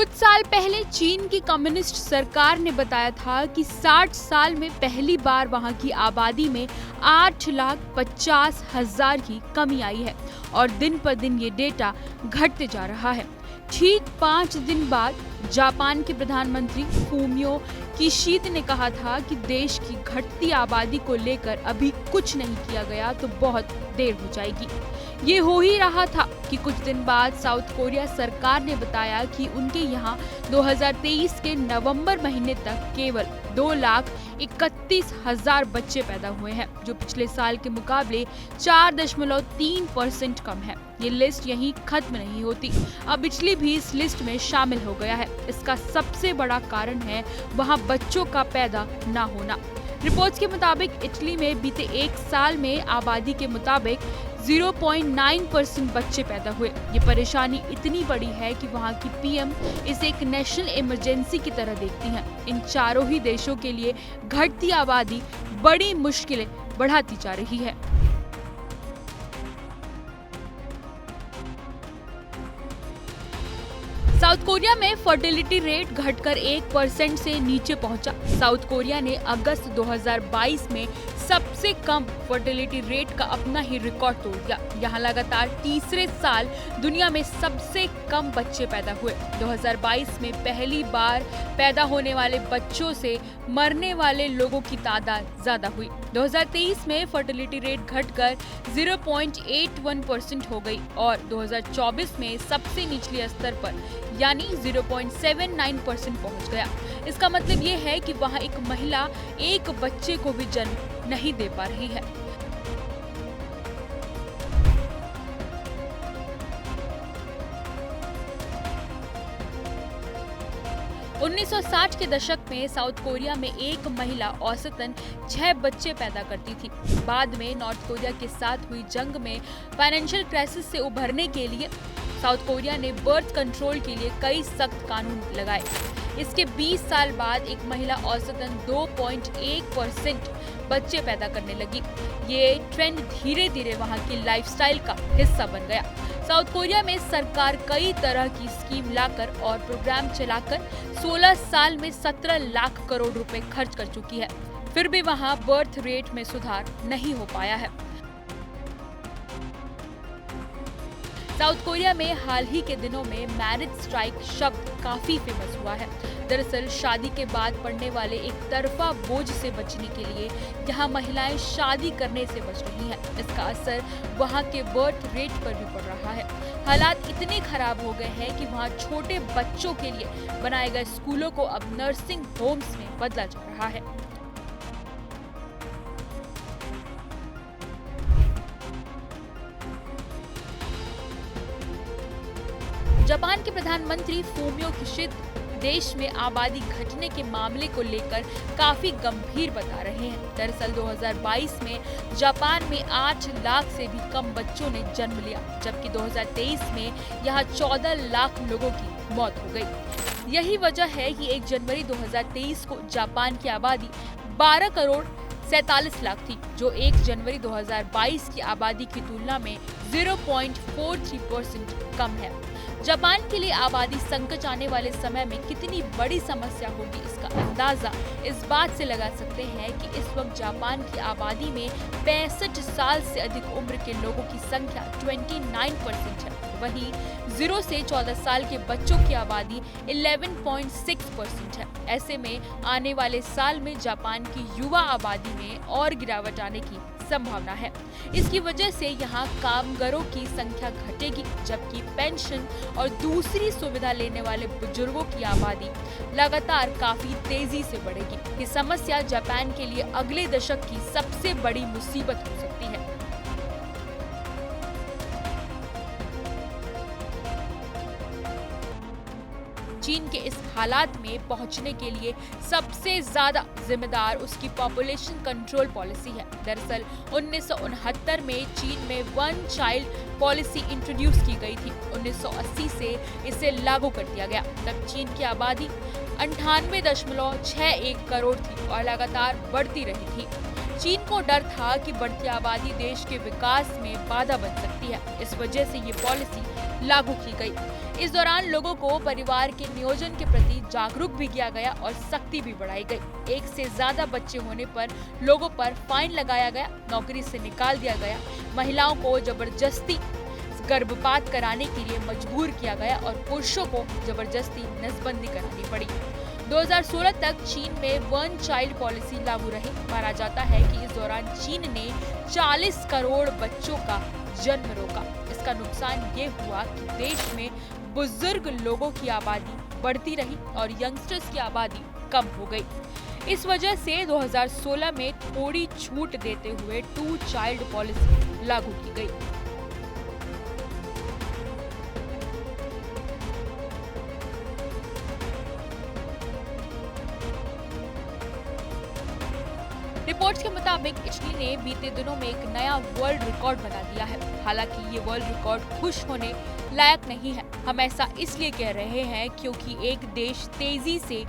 कुछ साल पहले चीन की कम्युनिस्ट सरकार ने बताया था कि 60 साल में पहली बार वहां की आबादी में 8,50,000 की कमी आई है और दिन पर दिन ये डेटा घटते जा रहा है। ठीक 5 दिन बाद जापान के प्रधानमंत्री फूमियो किशिदा ने कहा था कि देश की घटती आबादी को लेकर अभी कुछ नहीं किया गया तो बहुत देर हो जाएगी। ये हो ही रहा था कि कुछ दिन बाद साउथ कोरिया सरकार ने बताया कि उनके यहाँ 2023 के नवंबर महीने तक केवल 2,31,000 बच्चे पैदा हुए हैं, जो पिछले साल के मुकाबले 4.3% कम है। ये लिस्ट यहीं खत्म नहीं होती, अब इटली भी इस लिस्ट में शामिल हो गया है। इसका सबसे बड़ा कारण है वहाँ बच्चों का पैदा ना होना। रिपोर्ट्स के मुताबिक इटली में बीते एक साल में आबादी के मुताबिक 0.9% बच्चे पैदा हुए। ये परेशानी इतनी बड़ी है कि वहाँ की पीएम इसे एक नेशनल इमरजेंसी की तरह देखती हैं। इन चारों ही देशों के लिए घटती आबादी बड़ी मुश्किलें बढ़ाती जा रही है। साउथ कोरिया में फर्टिलिटी रेट घटकर 1% से नीचे पहुंचा। साउथ कोरिया ने अगस्त 2022 में सबसे कम फर्टिलिटी रेट का अपना ही रिकॉर्ड तोड़ दिया। यहाँ लगातार तीसरे साल दुनिया में सबसे कम बच्चे पैदा हुए। 2022 में पहली बार पैदा होने वाले बच्चों से मरने वाले लोगों की तादाद ज्यादा हुई। 2023 में फर्टिलिटी रेट घटकर 0.81% हो गई और 2024 में सबसे निचले स्तर पर यानी 0.79% पहुंच गया। इसका मतलब ये है कि वहां एक महिला एक बच्चे को भी जन्म नहीं दे पा रही है। – 1960 के दशक में साउथ कोरिया में एक महिला औसतन 6 बच्चे पैदा करती थी। बाद में नॉर्थ कोरिया के साथ हुई जंग में फाइनेंशियल क्राइसिस से उभरने के लिए साउथ कोरिया ने बर्थ कंट्रोल के लिए कई सख्त कानून लगाए। इसके 20 साल बाद एक महिला औसतन 2.1% बच्चे पैदा करने लगी। ये ट्रेंड धीरे धीरे वहां की लाइफस्टाइल का हिस्सा बन गया। साउथ कोरिया में सरकार कई तरह की स्कीम लाकर और प्रोग्राम चलाकर 16 साल में 17 लाख करोड़ रुपए खर्च कर चुकी है, फिर भी वहां बर्थ रेट में सुधार नहीं हो पाया है। साउथ कोरिया में हाल ही के दिनों में मैरिज स्ट्राइक शब्द काफी फेमस हुआ है। दरअसल शादी के बाद पड़ने वाले एक तरफा बोझ से बचने के लिए यहाँ महिलाएं शादी करने से बच रही हैं। इसका असर वहाँ के बर्थ रेट पर भी पड़ रहा है। हालात इतने खराब हो गए हैं कि वहाँ छोटे बच्चों के लिए बनाए गए स्कूलों को अब नर्सिंग होम्स में बदला जा रहा है। जापान के प्रधानमंत्री फूमियो किशिदा देश में आबादी घटने के मामले को लेकर काफी गंभीर बता रहे हैं। दरअसल 2022 में जापान में 8 लाख से भी कम बच्चों ने जन्म लिया, जबकि 2023 में यहाँ 14 लाख लोगों की मौत हो गई। यही वजह है कि 1 जनवरी 2023 को जापान की आबादी 12 करोड़ 47 लाख थी, जो 1 जनवरी 2022 की आबादी की तुलना में 0.43% कम है। जापान के लिए आबादी संकट आने वाले समय में कितनी बड़ी समस्या होगी, इसका अंदाजा इस बात से लगा सकते हैं कि इस वक्त जापान की आबादी में 65 साल से अधिक उम्र के लोगों की संख्या 29% है। वहीं 0 से 14 साल के बच्चों की आबादी 11.6% है। ऐसे में आने वाले साल में जापान की युवा आबादी में और गिरावट आने की संभावना है। इसकी वजह से यहाँ कामगारों की संख्या घटेगी, जबकि पेंशन और दूसरी सुविधा लेने वाले बुजुर्गों की आबादी लगातार काफी तेजी से बढ़ेगी। ये समस्या जापान के लिए अगले दशक की सबसे बड़ी मुसीबत हो सकती है। चीन के इस हालात में पहुंचने के लिए सबसे ज्यादा जिम्मेदार उसकी पॉपुलेशन कंट्रोल पॉलिसी है। दरअसल 1969 में चीन में 1 चाइल्ड पॉलिसी इंट्रोड्यूस की गई थी। 1980 से इसे लागू कर दिया गया। तब चीन की आबादी 98.61 करोड़ थी और लगातार बढ़ती रही थी। चीन को डर था कि बढ़ती आबादी देश के विकास में बाधा बन सकती है। इस वजह से ये पॉलिसी लागू की गई। इस दौरान लोगों को परिवार के नियोजन के प्रति जागरूक भी किया गया और सख्ती भी बढ़ाई गई। एक से ज्यादा बच्चे होने पर लोगों पर फाइन लगाया गया, नौकरी से निकाल दिया गया, महिलाओं को जबरदस्ती गर्भपात कराने के लिए मजबूर किया गया और पुरुषों को जबरदस्ती नसबंदी करानी पड़ी। 2016 तक चीन में वन चाइल्ड पॉलिसी लागू रही। माना जाता है कि इस दौरान चीन ने 40 करोड़ बच्चों का जन्म रोका। इसका नुकसान ये हुआ कि देश में बुजुर्ग लोगों की आबादी बढ़ती रही और यंगस्टर्स की आबादी कम हो गई। इस वजह से 2016 में थोड़ी छूट देते हुए 2 चाइल्ड पॉलिसी लागू की गई। रिपोर्ट्स के मुताबिक इटली ने बीते दिनों में एक नया वर्ल्ड रिकॉर्ड बना दिया है। हालांकि ये वर्ल्ड रिकॉर्ड खुश होने लायक नहीं है। हम ऐसा इसलिए कह रहे हैं क्योंकि एक देश तेजी से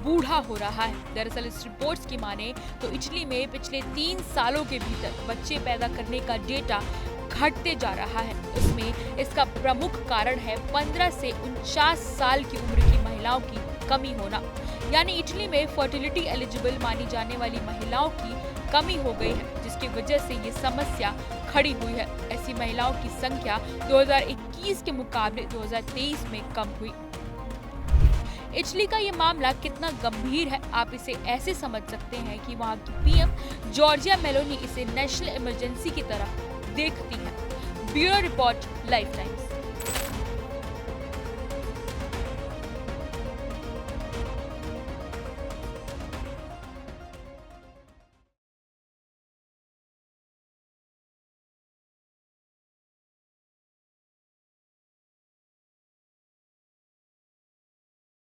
बूढ़ा हो रहा है। दरअसल इस रिपोर्ट्स की माने तो इटली में पिछले 3 सालों के भीतर बच्चे पैदा करने का डेटा घटते जा रहा है। इसमें इसका प्रमुख कारण है 15 से 49 साल की उम्र की महिलाओं की कमी होना। यानी इटली में फर्टिलिटी एलिजिबल मानी जाने वाली महिलाओं की कमी हो गई है, जिसकी वजह से ये समस्या खड़ी हुई है। ऐसी महिलाओं की संख्या 2021 के मुकाबले 2023 में कम हुई। इटली का ये मामला कितना गंभीर है, आप इसे ऐसे समझ सकते हैं कि वहाँ की पीएम जॉर्जिया मेलोनी इसे नेशनल इमरजेंसी की तरह देखती हैं। Bureau report, life times.